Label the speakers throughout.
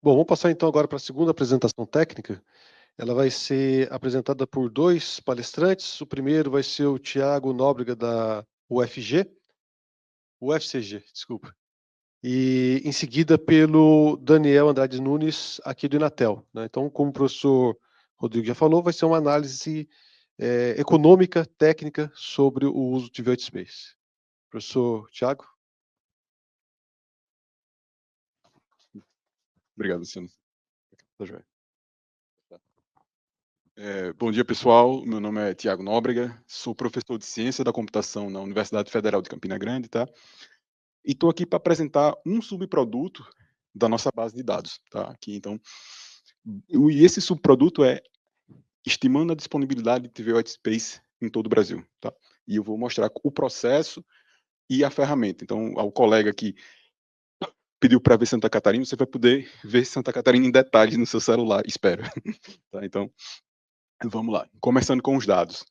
Speaker 1: Bom, vamos passar então agora para a segunda apresentação técnica. Ela vai ser apresentada por dois palestrantes. O primeiro vai ser o Tiago Nóbrega, da UFCG, desculpa. E em seguida pelo Daniel Andrade Nunes, aqui do Inatel, né? Então, como o professor Rodrigo já falou, vai ser uma análise econômica, técnica, sobre o uso de Whitespace. Professor Tiago?
Speaker 2: Obrigado, Luciano. Tá joia. Bom dia, pessoal. Meu nome é Tiago Nóbrega, sou professor de Ciência da Computação na Universidade Federal de Campina Grande, tá? E estou aqui para apresentar um subproduto da nossa base de dados, tá? Aqui, então, e esse subproduto é estimando a disponibilidade de TV Whitespace em todo o Brasil, tá? E eu vou mostrar o processo e a ferramenta. Então, ao colega que pediu para ver Santa Catarina, você vai poder ver Santa Catarina em detalhes no seu celular, espero. Tá? Então, vamos lá. Começando com os dados.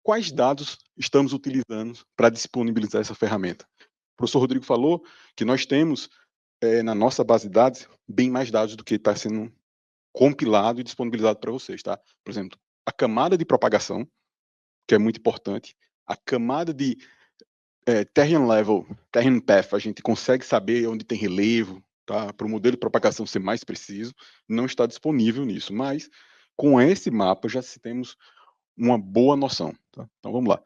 Speaker 2: Quais dados estamos utilizando para disponibilizar essa ferramenta? O professor Rodrigo falou que nós temos, na nossa base de dados, bem mais dados do que está sendo compilado e disponibilizado para vocês, tá? Por exemplo, a camada de propagação, que é muito importante, a camada de terrain level, terrain path, a gente consegue saber onde tem relevo, tá? Para o modelo de propagação ser mais preciso, não está disponível nisso, mas com esse mapa já temos uma boa noção, tá? Então vamos lá.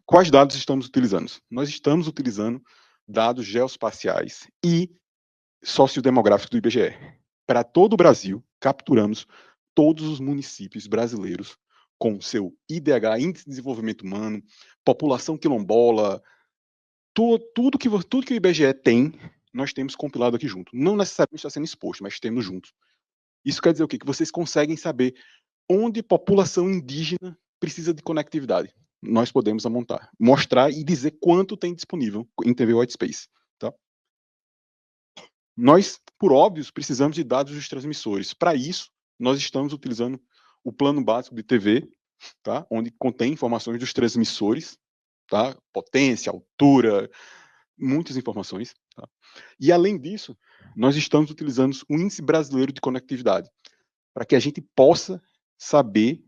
Speaker 2: Quais dados estamos utilizando? Nós estamos utilizando dados geoespaciais e sociodemográficos do IBGE. Para todo o Brasil, capturamos todos os municípios brasileiros com seu IDH, Índice de Desenvolvimento Humano, população quilombola, tudo que o IBGE tem, nós temos compilado aqui junto. Não necessariamente está sendo exposto, mas temos juntos. Isso quer dizer o quê? Que vocês conseguem saber onde população indígena precisa de conectividade. Nós podemos mostrar e dizer quanto tem disponível em TV Whitespace. Tá? Nós, por óbvio, precisamos de dados dos transmissores. Para isso, nós estamos utilizando o plano básico de TV, tá? Onde contém informações dos transmissores, tá? Potência, altura, muitas informações. Tá? E, além disso, nós estamos utilizando o Índice Brasileiro de Conectividade, para que a gente possa saber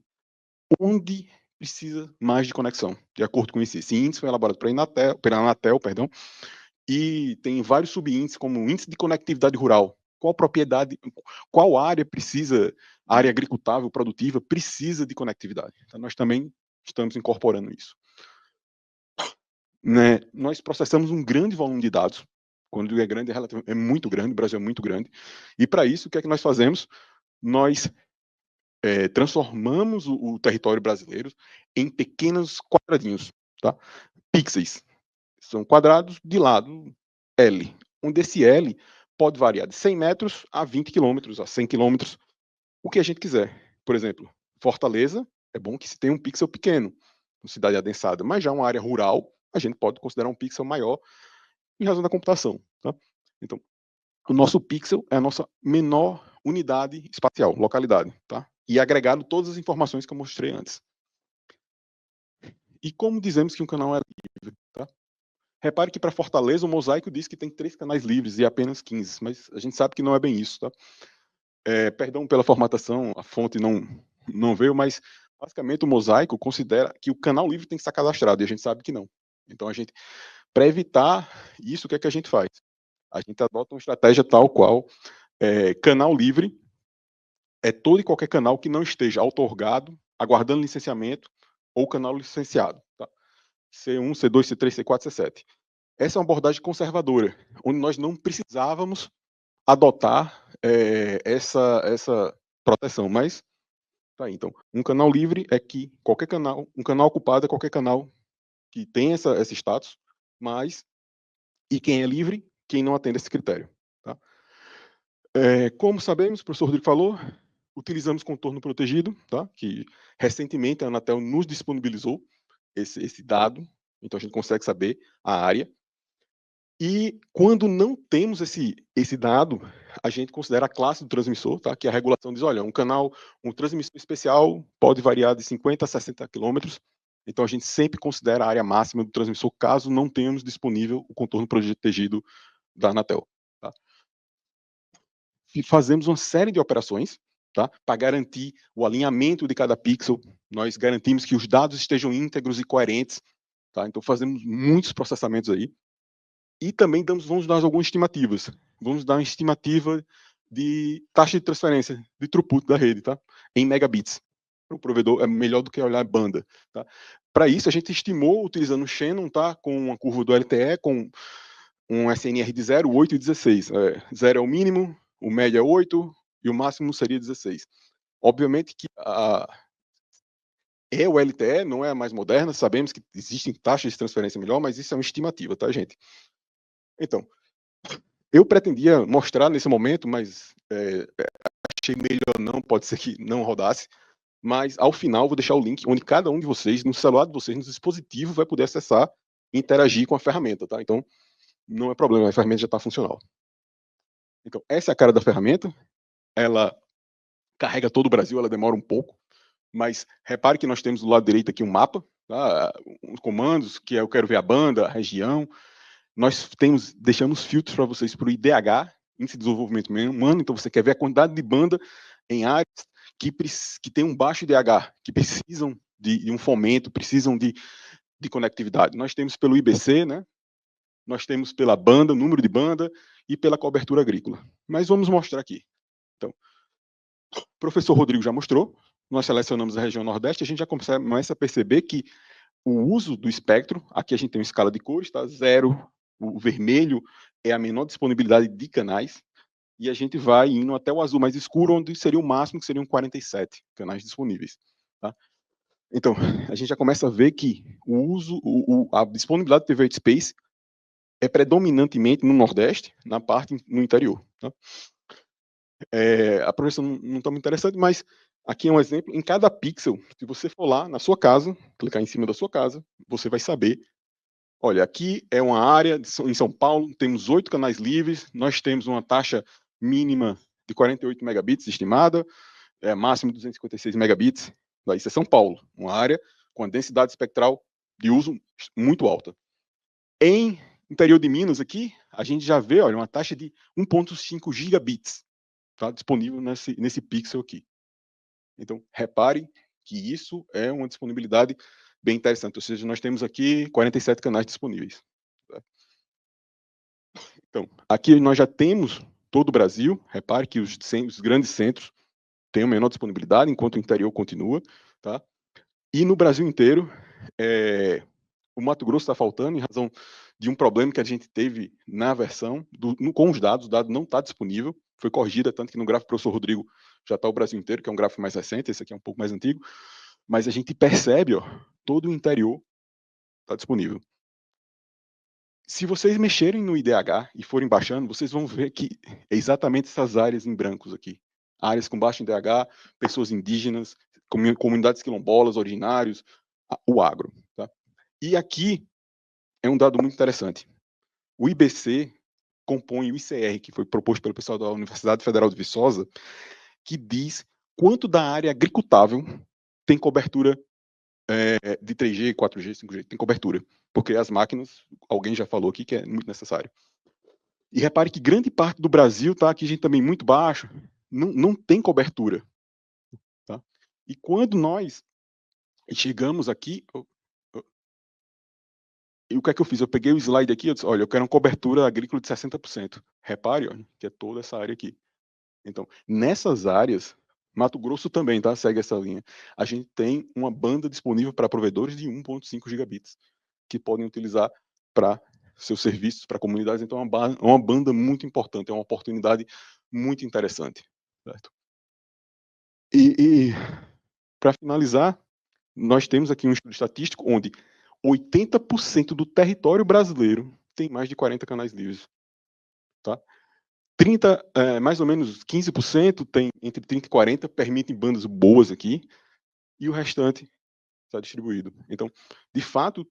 Speaker 2: onde precisa mais de conexão, de acordo com isso. Esse índice foi elaborado pela Anatel, perdão, e tem vários subíndices, como o índice de conectividade rural. Qual propriedade, qual área precisa, área agricultável, produtiva, precisa de conectividade. Então, nós também estamos incorporando isso. Né? Nós processamos um grande volume de dados. Quando é grande, é muito grande, o Brasil é muito grande. E, para isso, o que é que nós fazemos? Nós transformamos o território brasileiro em pequenos quadradinhos, tá? Pixels. São quadrados de lado L, onde esse L pode variar de 100 metros a 20 quilômetros, a 100 quilômetros, o que a gente quiser. Por exemplo, Fortaleza, é bom que se tenha um pixel pequeno, uma cidade adensada, mas já uma área rural, a gente pode considerar um pixel maior em razão da computação. Tá? Então, o nosso pixel é a nossa menor unidade espacial, localidade, tá? E agregado todas as informações que eu mostrei antes. E como dizemos que um canal é livre, tá? Repare que para Fortaleza o mosaico diz que tem 3 canais livres e apenas 15, mas a gente sabe que não é bem isso, tá? Perdão pela formatação, a fonte não veio, mas basicamente o mosaico considera que o canal livre tem que estar cadastrado e a gente sabe que não. Então para evitar isso, o que é que a gente faz? A gente adota uma estratégia tal qual canal livre é todo e qualquer canal que não esteja outorgado, aguardando licenciamento, ou canal licenciado. Tá? C1, C2, C3, C4, C7. Essa é uma abordagem conservadora, onde nós não precisávamos adotar essa proteção, mas tá aí. Então, um canal livre é que qualquer canal, um canal ocupado é qualquer canal que tem esse status, mas e quem é livre, quem não atende esse critério. Tá? Como sabemos, o professor Rodrigo falou, utilizamos contorno protegido, tá? Que recentemente a Anatel nos disponibilizou esse dado, então a gente consegue saber a área. E quando não temos esse dado, a gente considera a classe do transmissor, tá? Que a regulação diz, olha, um transmissor especial pode variar de 50 a 60 quilômetros, então a gente sempre considera a área máxima do transmissor, caso não tenhamos disponível o contorno protegido da Anatel. Tá? fazemos uma série de operações, tá? Para garantir o alinhamento de cada pixel. Nós garantimos que os dados estejam íntegros e coerentes, tá? Então fazemos muitos processamentos aí. E também vamos dar algumas estimativas. Vamos dar uma estimativa de taxa de transferência, de throughput da rede, tá? Em megabits. Para o provedor é melhor do que olhar banda, tá? Para isso, a gente estimou utilizando o Shannon, tá? Com uma curva do LTE, com um SNR de 0, 8 e 16. 0 é o mínimo, o médio é 8 e o máximo seria 16. Obviamente que o LTE não é a mais moderna, sabemos que existem taxas de transferência melhor, mas isso é uma estimativa, tá, gente? Então, eu pretendia mostrar nesse momento, mas achei melhor não, pode ser que não rodasse, mas ao final vou deixar o link onde cada um de vocês, no celular de vocês, no dispositivo, vai poder acessar e interagir com a ferramenta, tá? Então, não é problema, a ferramenta já está funcional. Então, essa é a cara da ferramenta, ela carrega todo o Brasil, ela demora um pouco, mas repare que nós temos do lado direito aqui um mapa, tá? Uns comandos, que eu quero ver a banda, a região. Nós deixamos filtros para vocês para o IDH, Índice de Desenvolvimento Humano, então você quer ver a quantidade de banda em áreas que tem um baixo IDH, que precisam de um fomento, precisam de conectividade. Nós temos pelo IBC, né? Nós temos pela banda, número de banda, e pela cobertura agrícola. Mas vamos mostrar aqui. Então, o professor Rodrigo já mostrou, nós selecionamos a região Nordeste, a gente já começa a perceber que o uso do espectro, aqui a gente tem uma escala de cores, tá? 0, o vermelho é a menor disponibilidade de canais, e a gente vai indo até o azul mais escuro, onde seria o máximo, que seriam 47 canais disponíveis. Tá? Então, a gente já começa a ver que o uso, a disponibilidade de TV White Space é predominantemente no Nordeste, na parte no interior. Tá? A projeção não está muito interessante, mas aqui é um exemplo. Em cada pixel, se você for lá na sua casa, clicar em cima da sua casa, você vai saber. Olha, aqui é uma área em São Paulo, temos 8 canais livres, nós temos uma taxa mínima de 48 megabits estimada, máximo 256 megabits. Isso é São Paulo, uma área com a densidade espectral de uso muito alta. Em interior de Minas aqui, a gente já vê, olha, uma taxa de 1.5 gigabits, tá, disponível nesse pixel aqui. Então, repare que isso é uma disponibilidade bem interessante. Ou seja, nós temos aqui 47 canais disponíveis. Tá? Então, aqui nós já temos todo o Brasil. Repare que os grandes centros têm a menor disponibilidade, enquanto o interior continua. Tá? E no Brasil inteiro, o Mato Grosso está faltando, em razão de um problema que a gente teve na versão, com os dados, o dado não está disponível, foi corrigida, tanto que no gráfico do professor Rodrigo já está o Brasil inteiro, que é um gráfico mais recente, esse aqui é um pouco mais antigo, mas a gente percebe, ó, todo o interior está disponível. Se vocês mexerem no IDH e forem baixando, vocês vão ver que é exatamente essas áreas em brancos aqui. Áreas com baixo IDH, pessoas indígenas, comunidades quilombolas, originários, o agro. Tá? E aqui é um dado muito interessante. O IBC compõe o ICR, que foi proposto pelo pessoal da Universidade Federal de Viçosa, que diz quanto da área agricultável tem cobertura de 3G, 4G, 5G, tem cobertura. Porque as máquinas, alguém já falou aqui que é muito necessário. E repare que grande parte do Brasil, tá, aqui a gente também muito baixo, não tem cobertura. Tá? E quando nós chegamos aqui, e o que é que eu fiz? Eu peguei o slide aqui, eu disse, olha, eu quero uma cobertura agrícola de 60%. Repare, olha, que é toda essa área aqui. Então, nessas áreas, Mato Grosso também, tá? Segue essa linha. A gente tem uma banda disponível para provedores de 1.5 gigabits, que podem utilizar para seus serviços, para comunidades. Então, é uma banda muito importante, é uma oportunidade muito interessante. Certo? E para finalizar, nós temos aqui um estudo estatístico onde 80% do território brasileiro tem mais de 40 canais livres. Tá? Mais ou menos 15% tem entre 30 e 40, permitem bandas boas aqui, e o restante está distribuído. Então, de fato,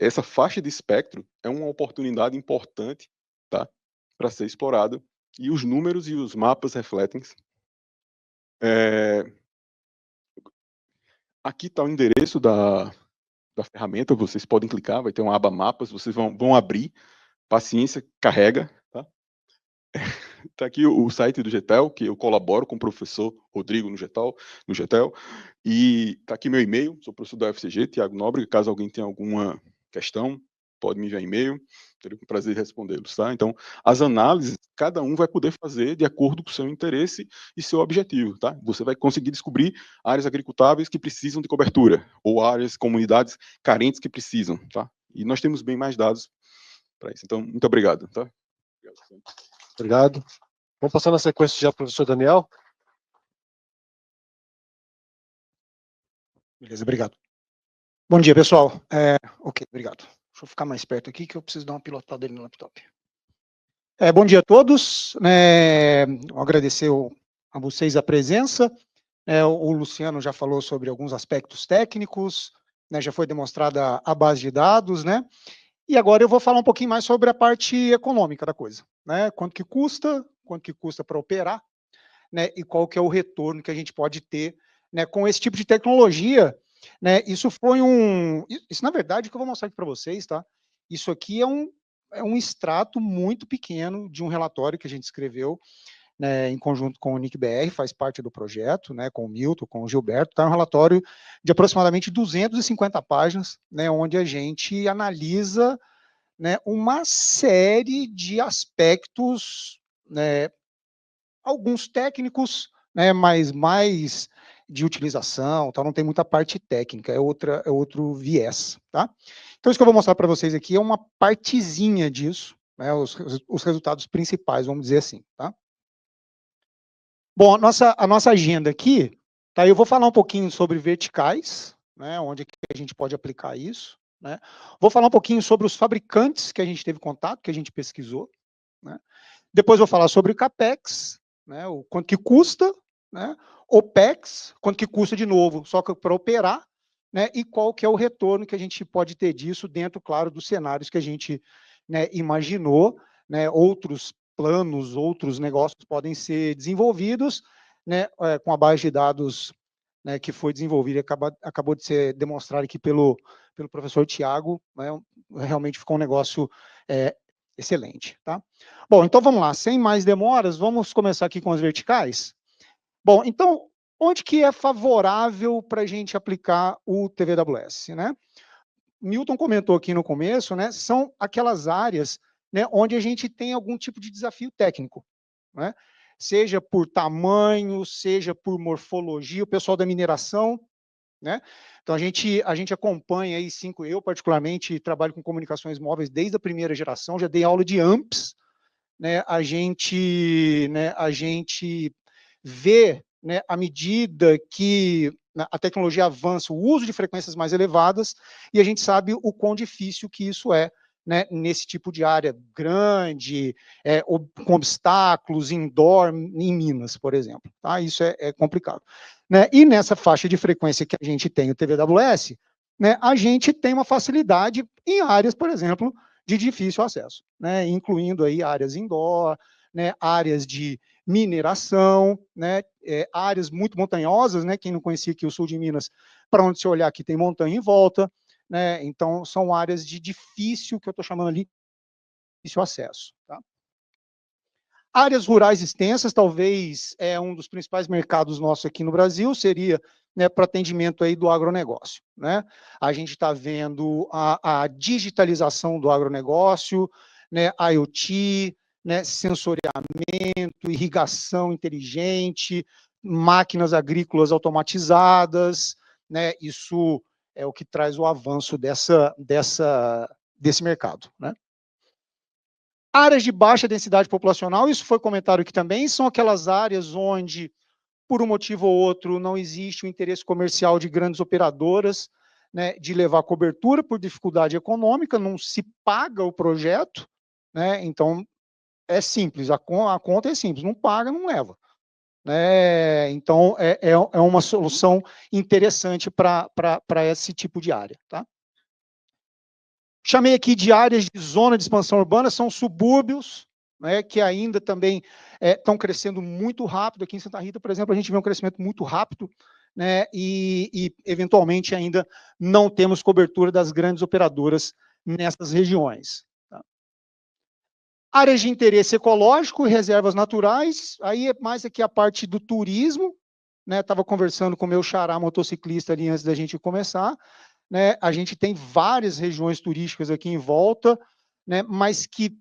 Speaker 2: essa faixa de espectro é uma oportunidade importante, tá, para ser explorada, e os números e os mapas refletem. Aqui está o endereço da ferramenta, vocês podem clicar, vai ter uma aba mapas, vocês vão abrir, paciência, carrega, tá? Tá aqui o site do GTEL, que eu colaboro com o professor Rodrigo no GTEL, e tá aqui meu e-mail, sou professor da UFCG, Tiago Nóbrega, caso alguém tenha alguma questão, pode me enviar e-mail, terei o prazer de respondê-los, tá? Então, as análises, cada um vai poder fazer de acordo com o seu interesse e seu objetivo, tá? Você vai conseguir descobrir áreas agricultáveis que precisam de cobertura, ou áreas, comunidades carentes que precisam, tá? E nós temos bem mais dados para isso. Então, muito obrigado, tá?
Speaker 1: Obrigado. Vamos passar na sequência já para o professor Daniel.
Speaker 3: Beleza, obrigado. Bom dia, pessoal. Ok, obrigado. Deixa eu ficar mais perto aqui, que eu preciso dar uma pilotada ali no laptop. Bom dia a todos. Agradecer a vocês a presença. O Luciano já falou sobre alguns aspectos técnicos, né, já foi demonstrada a base de dados, né? E agora eu vou falar um pouquinho mais sobre a parte econômica da coisa, né? Quanto que custa para operar, né? E qual que é o retorno que a gente pode ter, né, com esse tipo de tecnologia, né? Isso, na verdade, que eu vou mostrar aqui para vocês, tá? Isso aqui é um extrato muito pequeno de um relatório que a gente escreveu, né, em conjunto com o NIC-BR, faz parte do projeto, né, com o Milton, com o Gilberto, tá um relatório de aproximadamente 250 páginas, né, onde a gente analisa, né, uma série de aspectos, né, alguns técnicos, né, mas mais de utilização, tá, não tem muita parte técnica, é outro viés, tá? Então, isso que eu vou mostrar para vocês aqui é uma partezinha disso, né, os resultados principais, vamos dizer assim, tá? Bom, a nossa agenda aqui, tá? Eu vou falar um pouquinho sobre verticais, né? Onde que a gente pode aplicar isso, né? Vou falar um pouquinho sobre os fabricantes que a gente teve contato, que a gente pesquisou, né? Depois vou falar sobre o CAPEX, né? O quanto que custa, né? OPEX, quanto que custa de novo, só que para operar, né? E qual que é o retorno que a gente pode ter disso dentro, claro, dos cenários que a gente, né, imaginou, né? Outros planos, outros negócios podem ser desenvolvidos, né, com a base de dados, né, que foi desenvolvida e acabou de ser demonstrado aqui pelo professor Tiago, né, realmente ficou um negócio excelente. Tá? Bom, então vamos lá, sem mais demoras, vamos começar aqui com as verticais. Bom, então, onde que é favorável para a gente aplicar o TVWS? Né? Milton comentou aqui no começo, né, são aquelas áreas, né, onde a gente tem algum tipo de desafio técnico, né? Seja por tamanho, seja por morfologia, o pessoal da mineração, né? Então a gente acompanha aí eu particularmente trabalho com comunicações móveis desde a primeira geração, já dei aula de AMPS, né? A gente vê, né, à medida que a tecnologia avança, o uso de frequências mais elevadas, e a gente sabe o quão difícil que isso é, né, nesse tipo de área grande, com obstáculos, indoor, em Minas, por exemplo. Tá? Isso é complicado. Né? E nessa faixa de frequência que a gente tem o TVWS, né, a gente tem uma facilidade em áreas, por exemplo, de difícil acesso, né, incluindo aí áreas indoor, né, áreas de mineração, né, áreas muito montanhosas, né, quem não conhecia aqui o sul de Minas, para onde você olhar aqui tem montanha em volta, né, então são áreas de difícil, que eu estou chamando ali, difícil acesso. Tá? Áreas rurais extensas, talvez um dos principais mercados nossos aqui no Brasil, seria, né, para atendimento aí do agronegócio. Né? A gente está vendo a digitalização do agronegócio, né, IoT, né, sensoriamento, irrigação inteligente, máquinas agrícolas automatizadas, né, isso é o que traz o avanço desse mercado. Né? Áreas de baixa densidade populacional, isso foi comentado aqui também, são aquelas áreas onde, por um motivo ou outro, não existe o interesse comercial de grandes operadoras, né, de levar cobertura por dificuldade econômica, não se paga o projeto, né, então é simples, a conta é simples, não paga, não leva. Né, então é uma solução interessante para esse tipo de área. Tá? Chamei aqui de áreas de zona de expansão urbana, são subúrbios, né, que ainda também estão crescendo muito rápido. Aqui em Santa Rita, por exemplo, a gente vê um crescimento muito rápido, né, e eventualmente ainda não temos cobertura das grandes operadoras nessas regiões. Tá? Áreas de interesse ecológico, reservas naturais, aí é mais aqui a parte do turismo, né? Estava conversando com o meu xará motociclista ali antes da gente começar, né? A gente tem várias regiões turísticas aqui em volta, né? Mas que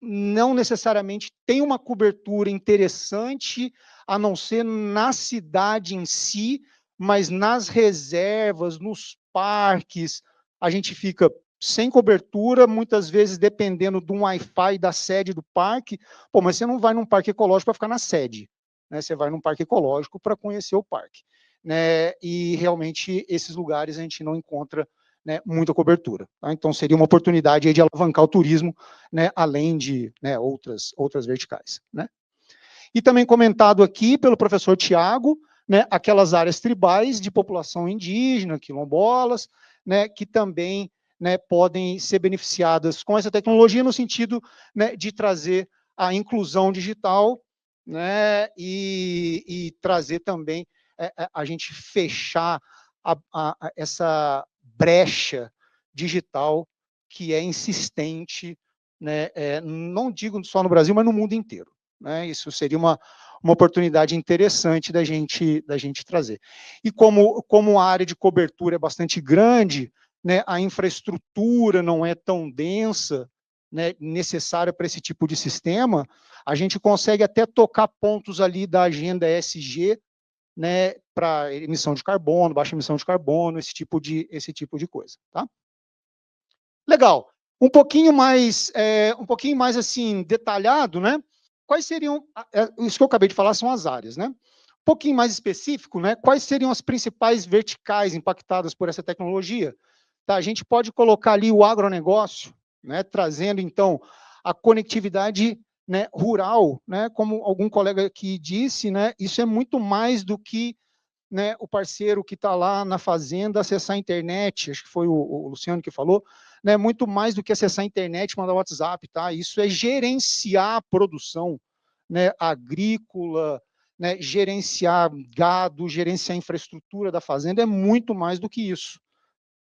Speaker 3: não necessariamente tem uma cobertura interessante, a não ser na cidade em si, mas nas reservas, nos parques, a gente fica sem cobertura, muitas vezes dependendo do Wi-Fi da sede do parque. Pô, mas você não vai num parque ecológico para ficar na sede, né? Você vai num parque ecológico para conhecer o parque, né? E realmente esses lugares a gente não encontra, né, muita cobertura. Tá? Então seria uma oportunidade aí de alavancar o turismo, né, além de, né, outras verticais, né? E também comentado aqui pelo professor Tiago, né, aquelas áreas tribais de população indígena, quilombolas, né, que também, né, podem ser beneficiadas com essa tecnologia no sentido, né, de trazer a inclusão digital, né, e trazer também a gente fechar essa brecha digital que é insistente, né, não digo só no Brasil, mas no mundo inteiro. Né? Isso seria uma oportunidade interessante da gente trazer. E como a área de cobertura é bastante grande, né, a infraestrutura não é tão densa, né, necessária para esse tipo de sistema, a gente consegue até tocar pontos ali da agenda ESG, né, para emissão de carbono, baixa emissão de carbono, esse tipo de coisa, tá? Legal. Um pouquinho mais assim detalhado, né? Quais seriam, isso que eu acabei de falar são as áreas, né? Um pouquinho mais específico, né? Quais seriam as principais verticais impactadas por essa tecnologia? Tá, a gente pode colocar ali o agronegócio, né? Trazendo então a conectividade, né, rural, né? Como algum colega aqui disse, né? Isso é muito mais do que, né, o parceiro que está lá na fazenda acessar a internet, acho que foi o Luciano que falou, né, muito mais do que acessar a internet e mandar WhatsApp, tá? Isso é gerenciar a produção, né, agrícola, né, gerenciar gado, gerenciar a infraestrutura da fazenda, é muito mais do que isso.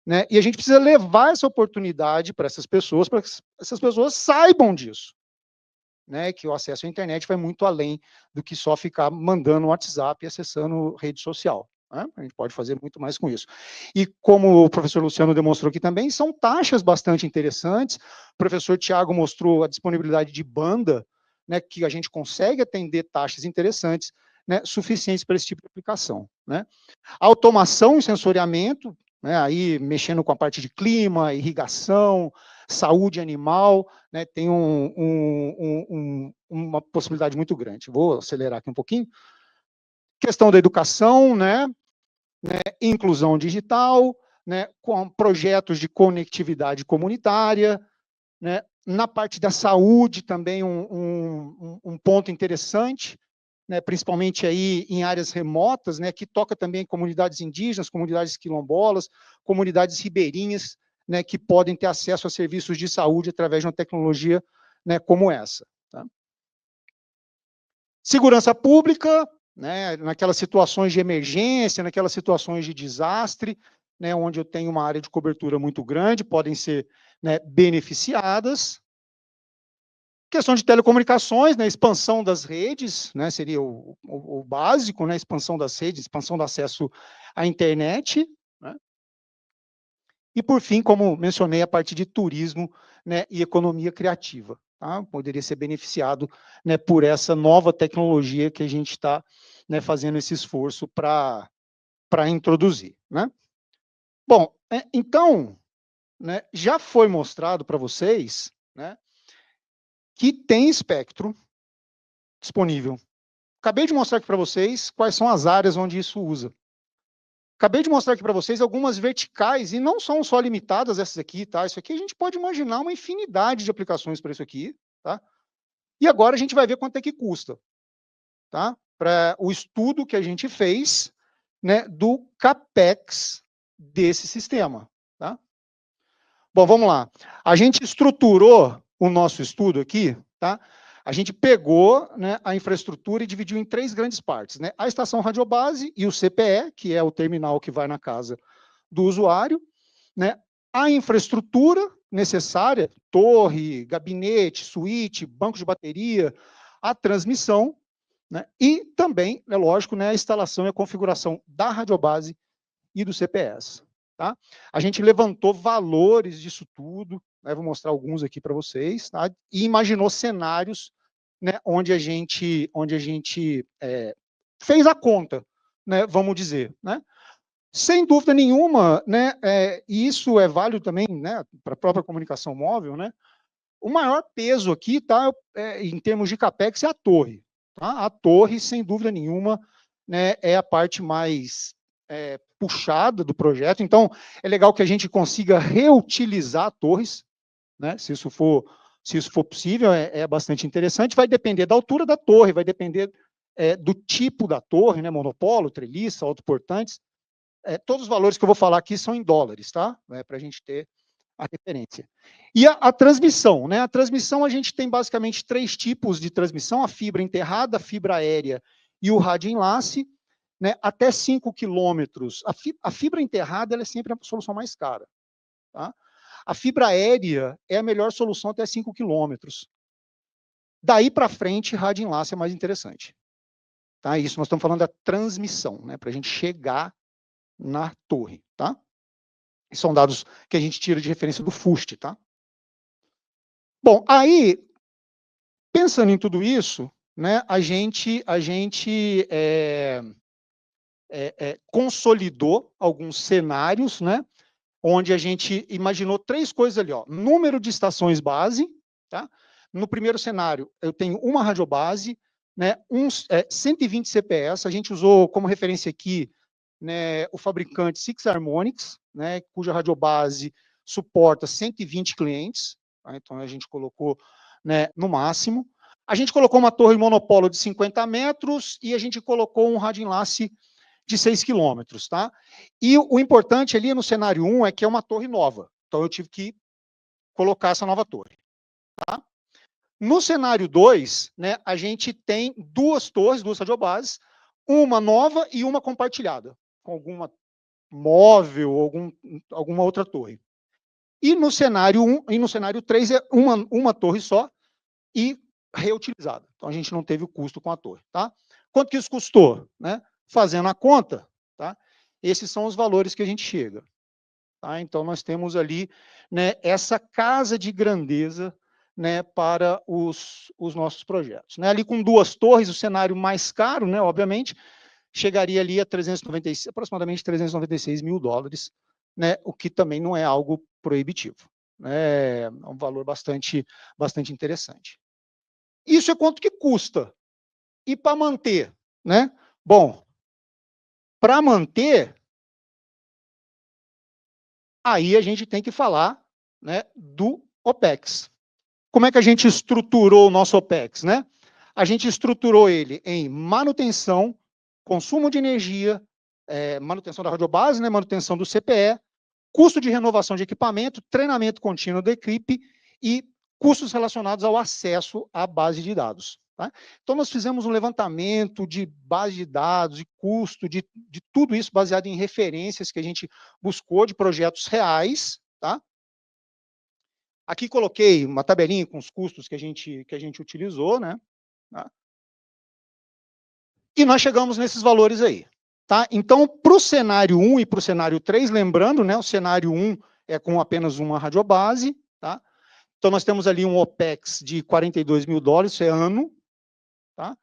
Speaker 3: Né? E a gente precisa levar essa oportunidade para essas pessoas, para que essas pessoas saibam disso. Né, que o acesso à internet vai muito além do que só ficar mandando WhatsApp e acessando rede social. Né? A gente pode fazer muito mais com isso. E como o professor Luciano demonstrou aqui também, são taxas bastante interessantes. O professor Tiago mostrou a disponibilidade de banda, né, que a gente consegue atender taxas interessantes, né, suficientes para esse tipo de aplicação. Né? Automação e sensoriamento, né, aí mexendo com a parte de clima, irrigação, saúde animal, né, tem uma possibilidade muito grande. Vou acelerar aqui um pouquinho. Questão da educação, né, inclusão digital, né, com projetos de conectividade comunitária, né, na parte da saúde também um ponto interessante, né, principalmente aí em áreas remotas, né, que toca também comunidades indígenas, comunidades quilombolas, comunidades ribeirinhas, né, que podem ter acesso a serviços de saúde através de uma tecnologia, né, como essa. Tá? Segurança pública, né, naquelas situações de emergência, naquelas situações de desastre, né, onde eu tenho uma área de cobertura muito grande, podem ser, né, beneficiadas. Questão de telecomunicações, né, expansão das redes, né, seria o básico, né, expansão das redes, expansão do acesso à internet. Né? E, por fim, como mencionei, a parte de turismo, né, e economia criativa. Tá? Poderia ser beneficiado, né, por essa nova tecnologia que a gente está, né, fazendo esse esforço para introduzir. Né? Bom, então, né, já foi mostrado para vocês, né, que tem espectro disponível. Acabei de mostrar aqui para vocês quais são as áreas onde isso usa. Acabei de mostrar aqui para vocês algumas verticais, e não são só limitadas essas aqui, tá? Isso aqui a gente pode imaginar uma infinidade de aplicações para isso aqui, tá? E agora a gente vai ver quanto é que custa, tá? Para o estudo que a gente fez, né, do CAPEX desse sistema, tá? Bom, vamos lá. A gente estruturou o nosso estudo aqui, tá? A gente pegou, né, a infraestrutura e dividiu em 3 grandes partes. Né? A estação radiobase e o CPE, que é o terminal que vai na casa do usuário. Né? A infraestrutura, necessária, torre, gabinete, suíte, banco de bateria, a transmissão, né, e também, é lógico, né, a instalação e a configuração da radiobase e do CPS. Tá? A gente levantou valores disso tudo, né, vou mostrar alguns aqui para vocês, tá? E imaginou cenários, né, onde a gente fez a conta, né, vamos dizer. Né? Sem dúvida nenhuma, né, e isso é válido também, né, para a própria comunicação móvel, né, o maior peso aqui, tá, em termos de capex, é a torre. Tá? A torre, sem dúvida nenhuma, né, é a parte mais puxada do projeto. Então, é legal que a gente consiga reutilizar torres, né, se isso for possível, é bastante interessante. Vai depender da altura da torre, vai depender do tipo da torre, né, monopolo, treliça, autoportantes. Todos os valores que eu vou falar aqui são em dólares, tá? Para a gente ter a referência. E a transmissão, né? A transmissão, a gente tem basicamente 3 tipos de transmissão: a fibra enterrada, a fibra aérea e o rádio enlace, né? Até 5 quilômetros. A fibra enterrada, ela é sempre a solução mais cara. Tá? A fibra aérea é a melhor solução até 5 quilômetros. Daí para frente, rádio enlace é mais interessante. Tá? Isso nós estamos falando da transmissão, né? Para a gente chegar na torre, tá? E são dados que a gente tira de referência do FUST, tá? Bom, aí, pensando em tudo isso, né, a gente consolidou alguns cenários, né, onde a gente imaginou 3 coisas ali, ó. Número de estações base, tá? No primeiro cenário, eu tenho uma radiobase, né, 120 CPS, a gente usou como referência aqui, né, o fabricante Six Harmonics, né, cuja radiobase suporta 120 clientes, tá? Então a gente colocou, né, no máximo. A gente colocou uma torre monopolo de 50 metros e a gente colocou um rádio enlace de 6 quilômetros. Tá? E o importante ali no cenário 1 é que é uma torre nova, então eu tive que colocar essa nova torre. Tá? No cenário 2, né, a gente tem 2 torres, 2 radiobases, uma nova e uma compartilhada, com alguma móvel ou alguma outra torre. E no cenário 1 e no cenário 3 é uma torre só e reutilizada. Então a gente não teve o custo com a torre. Tá? Quanto que isso custou? Né? Fazendo a conta, tá? Esses são os valores que a gente chega. Tá? Então nós temos ali, né, essa casa de grandeza, né, para os nossos projetos. Né? Ali com 2 torres, o cenário mais caro, né, obviamente, chegaria ali a aproximadamente 396 mil dólares, né, o que também não é algo proibitivo. Né, é um valor bastante interessante. Isso é quanto que custa. E para manter? Né? Bom, para manter, aí a gente tem que falar, né, do OPEX. Como é que a gente estruturou o nosso OPEX? Né? A gente estruturou ele em manutenção, consumo de energia, manutenção da radiobase, né, manutenção do CPE, custo de renovação de equipamento, treinamento contínuo da equipe e custos relacionados ao acesso à base de dados. Tá? Então, nós fizemos um levantamento de base de dados, de custo, de tudo isso baseado em referências que a gente buscou de projetos reais. Tá? Aqui coloquei uma tabelinha com os custos que a gente utilizou, né? Tá? E nós chegamos nesses valores aí. Tá? Então, para o cenário 1 e para o cenário 3, lembrando, né, o cenário 1 é com apenas uma radiobase. Tá? Então, nós temos ali um OPEX de 42 mil dólares, isso é ano. Tá?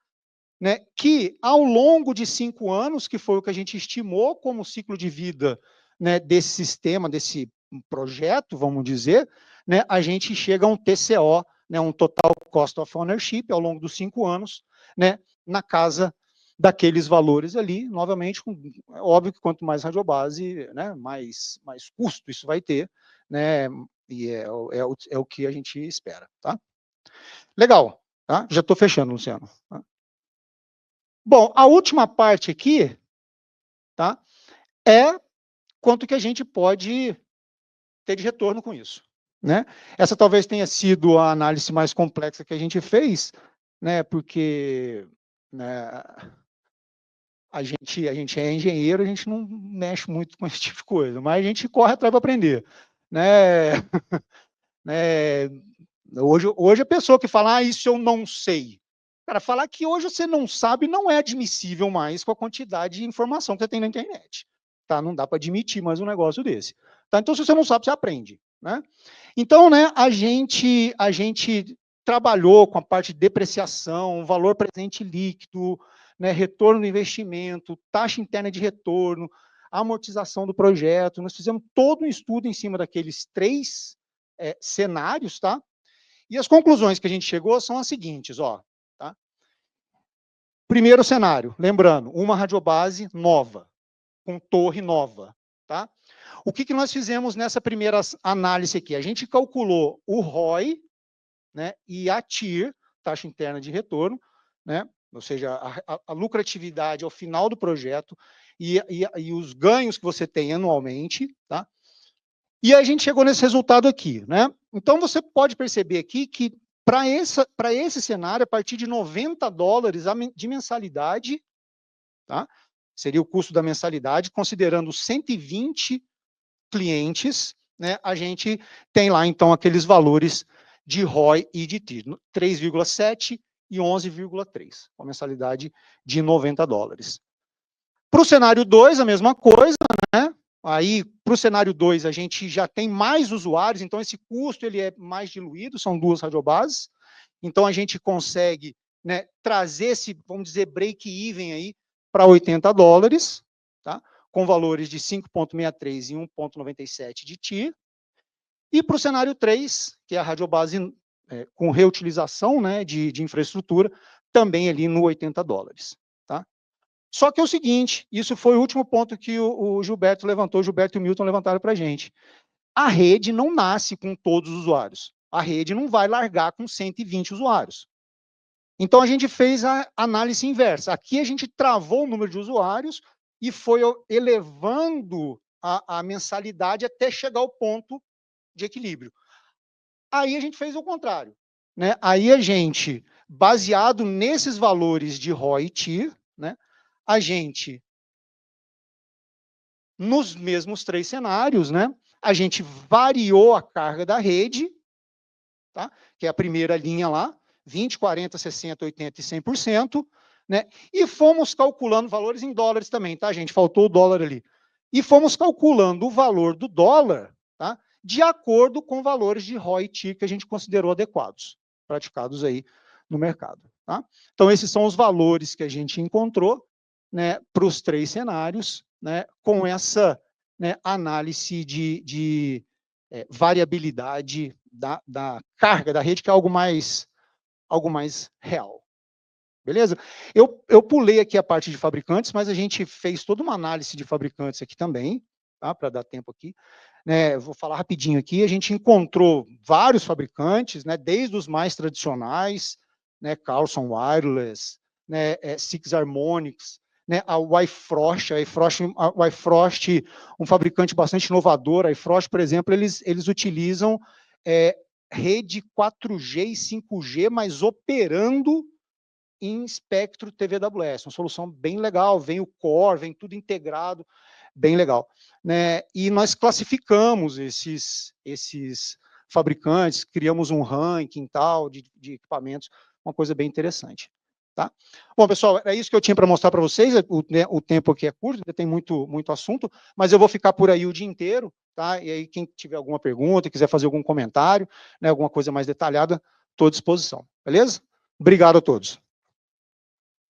Speaker 3: Né, que ao longo de 5 anos, que foi o que a gente estimou como ciclo de vida, né, desse sistema, desse projeto, vamos dizer, né, a gente chega a um TCO, né, um Total Cost of Ownership, ao longo dos 5 anos, né, na casa daqueles valores ali, novamente, é óbvio que quanto mais radiobase, né, mais custo isso vai ter, né, e é o que a gente espera. Tá? Legal, tá? Já estou fechando, Luciano. Tá? Bom, a última parte aqui, tá, é quanto que a gente pode ter de retorno com isso. Né? Essa talvez tenha sido a análise mais complexa que a gente fez, né, porque, né, a gente é engenheiro, a gente não mexe muito com esse tipo de coisa, mas a gente corre atrás para aprender. Né? né? Hoje a pessoa que fala, isso eu não sei. Cara, falar que hoje você não sabe não é admissível mais com a quantidade de informação que você tem na internet. Tá? Não dá para admitir mais um negócio desse. Tá? Então, se você não sabe, você aprende. Né? Então, né, a gente trabalhou com a parte de depreciação, valor presente líquido, né, retorno do investimento, taxa interna de retorno, amortização do projeto. Nós fizemos todo um estudo em cima daqueles 3 cenários, tá? E as conclusões que a gente chegou são as seguintes, ó. Tá? Primeiro cenário, lembrando, uma radiobase nova, com torre nova, tá? O que nós fizemos nessa primeira análise aqui? A gente calculou o ROI, né, e a TIR, taxa interna de retorno, né, ou seja, a lucratividade ao final do projeto e os ganhos que você tem anualmente, tá? E a gente chegou nesse resultado aqui, né? Então, você pode perceber aqui que para esse cenário, a partir de $90 de mensalidade, tá? Seria o custo da mensalidade, considerando 120 clientes, né? A gente tem lá, então, aqueles valores de ROI e de TIR, 3,7 e 11,3, com a mensalidade de $90. Para o cenário 2, a mesma coisa, né? Aí, para o cenário 2, a gente já tem mais usuários, então esse custo ele é mais diluído, são 2 radiobases, então a gente consegue, né, trazer esse, vamos dizer, break-even aí para $80, tá? Com valores de 5,63 e 1,97 de TIR. E para o cenário 3, que é a radiobase com reutilização, né, de infraestrutura, também ali no $80. Tá? Só que é o seguinte, isso foi o último ponto que o Gilberto levantou, o Gilberto e o Milton levantaram para a gente. A rede não nasce com todos os usuários. A rede não vai largar com 120 usuários. Então, a gente fez a análise inversa. Aqui a gente travou o número de usuários e foi elevando a mensalidade até chegar ao ponto de equilíbrio. Aí a gente fez o contrário. Né? Aí a gente, baseado nesses valores de ROI e TIR, né, a gente, nos mesmos 3 cenários, né, a gente variou a carga da rede, tá? Que é a primeira linha lá, 20, 40, 60, 80 e 100%, né? E fomos calculando valores em dólares também, tá, gente? Faltou o dólar ali. E fomos calculando o valor do dólar, tá? De acordo com valores de ROI e TIR que a gente considerou adequados, praticados aí no mercado, tá? Então, esses são os valores que a gente encontrou, né, para os 3 cenários, né, com essa, né, análise de variabilidade da carga da rede, que é algo mais real. Beleza? Eu pulei aqui a parte de fabricantes, mas a gente fez toda uma análise de fabricantes aqui também, tá? Para dar tempo aqui. Né, vou falar rapidinho aqui. A gente encontrou vários fabricantes, né, desde os mais tradicionais, né, Carlson Wireless, né, Six Harmonics, né, a Bifrost, um fabricante bastante inovador. A Bifrost, por exemplo, eles utilizam rede 4G e 5G, mas operando em espectro TVWS, uma solução bem legal, vem o core, vem tudo integrado, bem legal. Né? E nós classificamos esses fabricantes, criamos um ranking tal de equipamentos, uma coisa bem interessante. Tá? Bom, pessoal, é isso que eu tinha para mostrar para vocês. O tempo aqui é curto, tem muito assunto, mas eu vou ficar por aí o dia inteiro, tá? E aí, quem tiver alguma pergunta, quiser fazer algum comentário, né, alguma coisa mais detalhada, estou à disposição, beleza? Obrigado a todos.